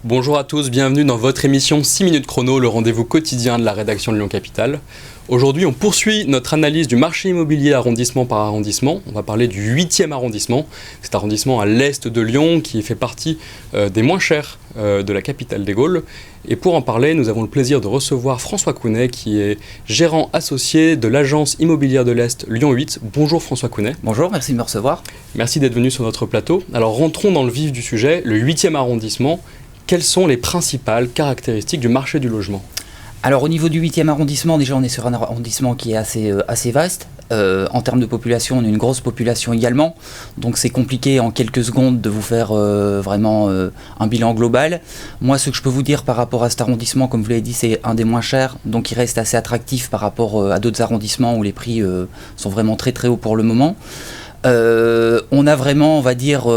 Bonjour à tous, bienvenue dans votre émission 6 minutes chrono, le rendez-vous quotidien de la rédaction de Lyon Capitale. Aujourd'hui, on poursuit notre analyse du marché immobilier arrondissement par arrondissement. On va parler du 8e arrondissement, cet arrondissement à l'est de Lyon qui fait partie des moins chers de la capitale des Gaules. Et pour en parler, nous avons le plaisir de recevoir François Counet qui est gérant associé de l'agence immobilière de l'Est Lyon 8. Bonjour François Counet. Bonjour, merci de me recevoir. Merci d'être venu sur notre plateau. Alors rentrons dans le vif du sujet, le 8e arrondissement. Quelles sont les principales caractéristiques du marché du logement ? Alors au niveau du 8e arrondissement, déjà on est sur un arrondissement qui est assez vaste. En termes de population, on a une grosse population également. Donc c'est compliqué en quelques secondes de vous faire vraiment un bilan global. Moi, ce que je peux vous dire par rapport à cet arrondissement, comme vous l'avez dit, c'est un des moins chers. Donc il reste assez attractif par rapport à d'autres arrondissements où les prix sont vraiment très très hauts pour le moment. On a vraiment, on va dire,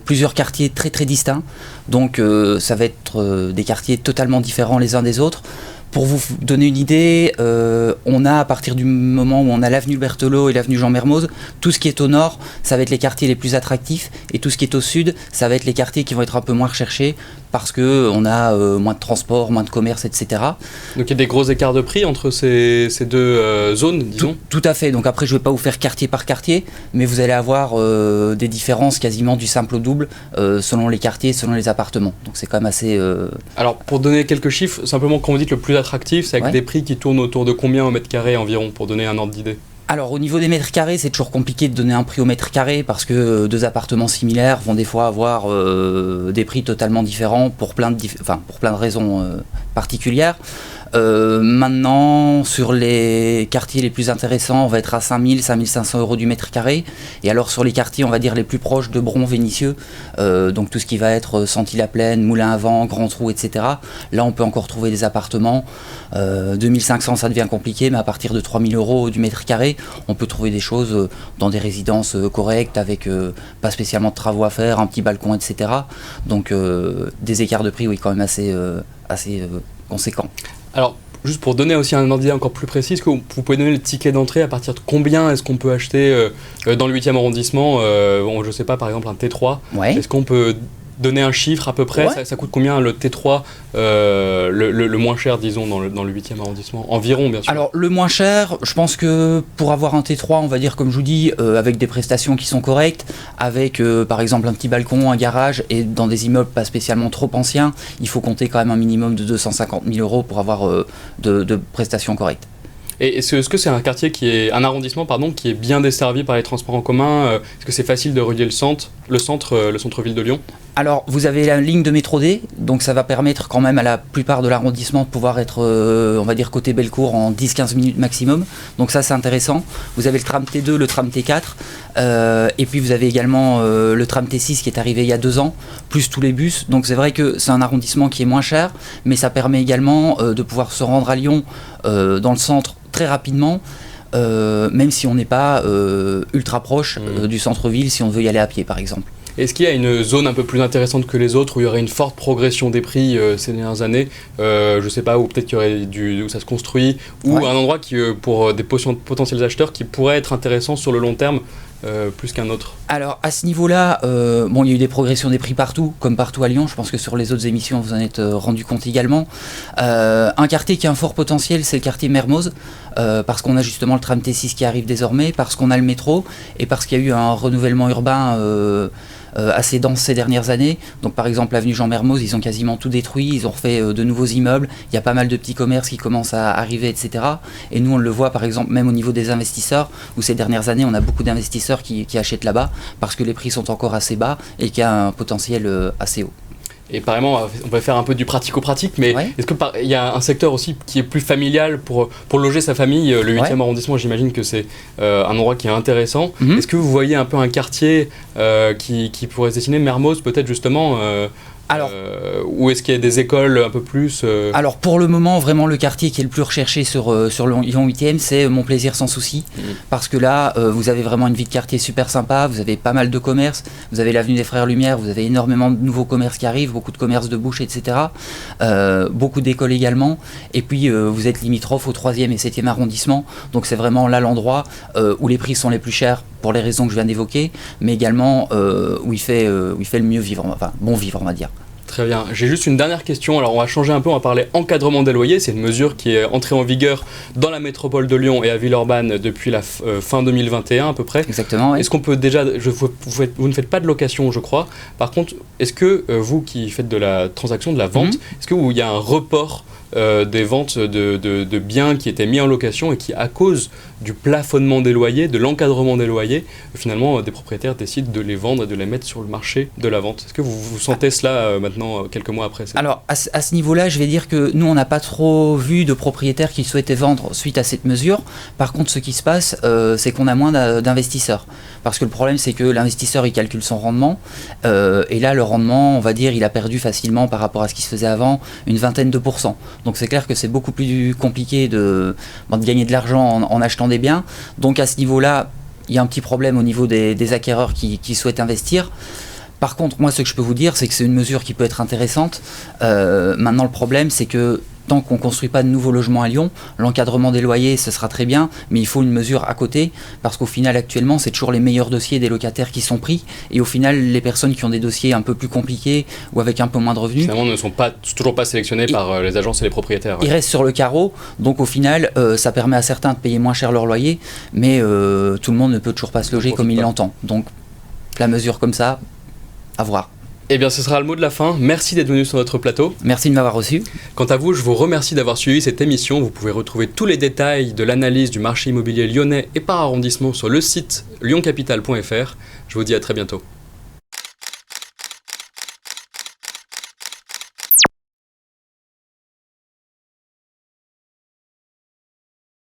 plusieurs quartiers très très distincts. Donc ça va être des quartiers totalement différents les uns des autres. Pour vous donner une idée, on a à partir du moment où on a l'avenue Berthelot et l'avenue Jean Mermoz, tout ce qui est au nord, ça va être les quartiers les plus attractifs, et tout ce qui est au sud, ça va être les quartiers qui vont être un peu moins recherchés, parce qu'on a moins de transport, moins de commerce, etc. Donc il y a des gros écarts de prix entre ces deux zones, disons ? Tout à fait, donc après je ne vais pas vous faire quartier par quartier, mais vous allez avoir des différences quasiment du simple au double, selon les quartiers, selon les appartements. Donc c'est quand même assez... Alors pour donner quelques chiffres, simplement quand vous dites le plus attractif, c'est avec des prix qui tournent autour de combien au mètre carré environ, pour donner un ordre d'idée ? Alors au niveau des mètres carrés, c'est toujours compliqué de donner un prix au mètre carré parce que deux appartements similaires vont des fois avoir des prix totalement différents pour plein de raisons particulières. Maintenant, sur les quartiers les plus intéressants, on va être à 5 000, 5 500 euros du mètre carré. Et alors sur les quartiers, on va dire les plus proches de Bron, Vénissieux, donc tout ce qui va être Santilly-la-Plaine, Moulin-à-Vent, Grand Trou, etc. Là, on peut encore trouver des appartements. 2500, ça devient compliqué, mais à partir de 3 000 euros du mètre carré, on peut trouver des choses dans des résidences correctes, avec pas spécialement de travaux à faire, un petit balcon, etc. Donc des écarts de prix, oui, quand même assez conséquents. Alors, juste pour donner aussi un ordre d'idée encore plus précis, est-ce que vous pouvez donner le ticket d'entrée, à partir de combien est-ce qu'on peut acheter dans le 8e arrondissement, je ne sais pas, par exemple un T3 ? Est-ce qu'on peut donner un chiffre à peu près ? Ça coûte combien le T3, le moins cher, disons, dans le 8e arrondissement ? Environ, bien sûr. Alors, le moins cher, je pense que pour avoir un T3, on va dire, comme je vous dis, avec des prestations qui sont correctes, avec par exemple un petit balcon, un garage, et dans des immeubles pas spécialement trop anciens, il faut compter quand même un minimum de 250 000 euros pour avoir de prestations correctes. Et est-ce que c'est un arrondissement qui est bien desservi par les transports en commun ? Est-ce que c'est facile de relier le centre-ville de Lyon ? Alors, vous avez la ligne de métro D, donc ça va permettre quand même à la plupart de l'arrondissement de pouvoir être, on va dire, côté Bellecour en 10-15 minutes maximum. Donc ça, c'est intéressant. Vous avez le tram T2, le tram T4, et puis vous avez également le tram T6 qui est arrivé il y a 2 ans, plus tous les bus. Donc c'est vrai que c'est un arrondissement qui est moins cher, mais ça permet également de pouvoir se rendre à Lyon dans le centre très rapidement, même si on n'est pas ultra proche du centre-ville, si on veut y aller à pied par exemple. Est-ce qu'il y a une zone un peu plus intéressante que les autres où il y aurait une forte progression des prix ces dernières années ? Je ne sais pas, ou peut-être qu'il y aurait où ça se construit, ou un endroit qui, pour des potentiels acheteurs qui pourrait être intéressant sur le long terme plus qu'un autre ? Alors à ce niveau-là, il y a eu des progressions des prix partout, comme partout à Lyon. Je pense que sur les autres émissions, vous en êtes rendu compte également. Un quartier qui a un fort potentiel, c'est le quartier Mermoz, parce qu'on a justement le tram T6 qui arrive désormais, parce qu'on a le métro, et parce qu'il y a eu un renouvellement urbain assez dense ces dernières années. Donc par exemple l'avenue Jean Mermoz, ils ont quasiment tout détruit, ils ont refait de nouveaux immeubles, il y a pas mal de petits commerces qui commencent à arriver, etc. Et nous on le voit par exemple même au niveau des investisseurs, où ces dernières années on a beaucoup d'investisseurs qui achètent là-bas, parce que les prix sont encore assez bas et qu'il y a un potentiel assez haut. Et pareillement, on va faire un peu du pratico-pratique, mais est-ce qu'il y a un secteur aussi qui est plus familial pour loger sa famille ? Le 8e arrondissement, j'imagine que c'est un endroit qui est intéressant. Est-ce que vous voyez un peu un quartier qui pourrait se dessiner, Mermoz peut-être justement ou est-ce qu'il y a des écoles un peu plus Alors pour le moment, vraiment le quartier qui est le plus recherché sur Lyon 8e, c'est Mon Plaisir sans souci, parce que là, vous avez vraiment une vie de quartier super sympa, vous avez pas mal de commerces, vous avez l'avenue des Frères Lumière, vous avez énormément de nouveaux commerces qui arrivent, beaucoup de commerces de bouche, etc. Beaucoup d'écoles également, et puis vous êtes limitrophe au 3e et 7e arrondissement, donc c'est vraiment là l'endroit où les prix sont les plus chers pour les raisons que je viens d'évoquer, mais également où il fait le mieux vivre, enfin bon vivre on va dire. Très bien. J'ai juste une dernière question. Alors, on va changer un peu. On va parler encadrement des loyers. C'est une mesure qui est entrée en vigueur dans la métropole de Lyon et à Villeurbanne depuis la fin 2021 à peu près. Exactement, oui. Est-ce qu'on peut déjà... vous ne faites pas de location, je crois. Par contre, est-ce que vous qui faites de la transaction, de la vente, est-ce qu'il y a un report des ventes de biens qui étaient mis en location et qui, à cause du plafonnement des loyers, de l'encadrement des loyers, finalement, des propriétaires décident de les vendre et de les mettre sur le marché de la vente. Est-ce que vous sentez cela maintenant, quelques mois après ça? Alors, à ce niveau-là, je vais dire que nous, on n'a pas trop vu de propriétaires qui souhaitaient vendre suite à cette mesure. Par contre, ce qui se passe, c'est qu'on a moins d'investisseurs. Parce que le problème, c'est que l'investisseur, il calcule son rendement. Et là, le rendement, on va dire, il a perdu facilement par rapport à ce qui se faisait avant, une vingtaine de %. Donc, c'est clair que c'est beaucoup plus compliqué de gagner de l'argent en achetant des biens. Donc, à ce niveau-là, il y a un petit problème au niveau des acquéreurs qui souhaitent investir. Par contre, moi, ce que je peux vous dire, c'est que c'est une mesure qui peut être intéressante. Maintenant, le problème, c'est que tant qu'on ne construit pas de nouveaux logements à Lyon, l'encadrement des loyers, ce sera très bien, mais il faut une mesure à côté, parce qu'au final, actuellement, c'est toujours les meilleurs dossiers des locataires qui sont pris, et au final, les personnes qui ont des dossiers un peu plus compliqués ou avec un peu moins de revenus, finalement, ne sont toujours pas sélectionnés par les agences et les propriétaires. Ils restent sur le carreau, donc au final, ça permet à certains de payer moins cher leur loyer, mais tout le monde ne peut toujours pas se loger comme il l'entend. Donc, la mesure comme ça, à voir. Eh bien, ce sera le mot de la fin. Merci d'être venu sur notre plateau. Merci de m'avoir reçu. Quant à vous, je vous remercie d'avoir suivi cette émission. Vous pouvez retrouver tous les détails de l'analyse du marché immobilier lyonnais et par arrondissement sur le site lyoncapital.fr. Je vous dis à très bientôt.